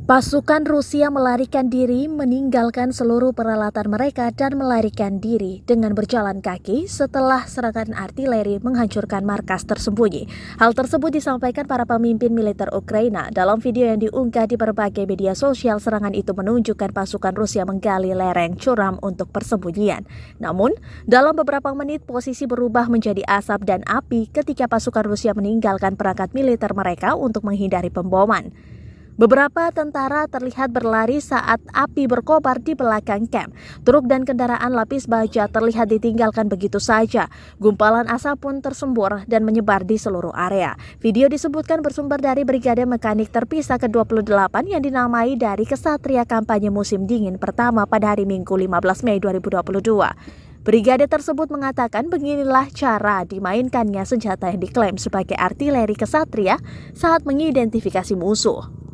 Pasukan Rusia melarikan diri, meninggalkan seluruh peralatan mereka dan melarikan diri dengan berjalan kaki setelah serangan artileri menghancurkan markas tersembunyi. Hal tersebut disampaikan para pemimpin militer Ukraina dalam video yang diunggah di berbagai media sosial. Serangan itu menunjukkan pasukan Rusia menggali lereng curam untuk persembunyian. Namun, dalam beberapa menit posisi berubah menjadi asap dan api ketika pasukan Rusia meninggalkan perangkat militer mereka untuk menghindari pemboman. Beberapa tentara terlihat berlari saat api berkobar di belakang kamp. Truk dan kendaraan lapis baja terlihat ditinggalkan begitu saja. Gumpalan asap pun tersembur dan menyebar di seluruh area. Video disebutkan bersumber dari Brigade Mekanik Terpisah ke-28 yang dinamai dari Kesatria Kampanye Musim Dingin pertama pada hari Minggu 15 Mei 2022. Brigade tersebut mengatakan beginilah cara dimainkannya senjata yang diklaim sebagai artileri kesatria saat mengidentifikasi musuh.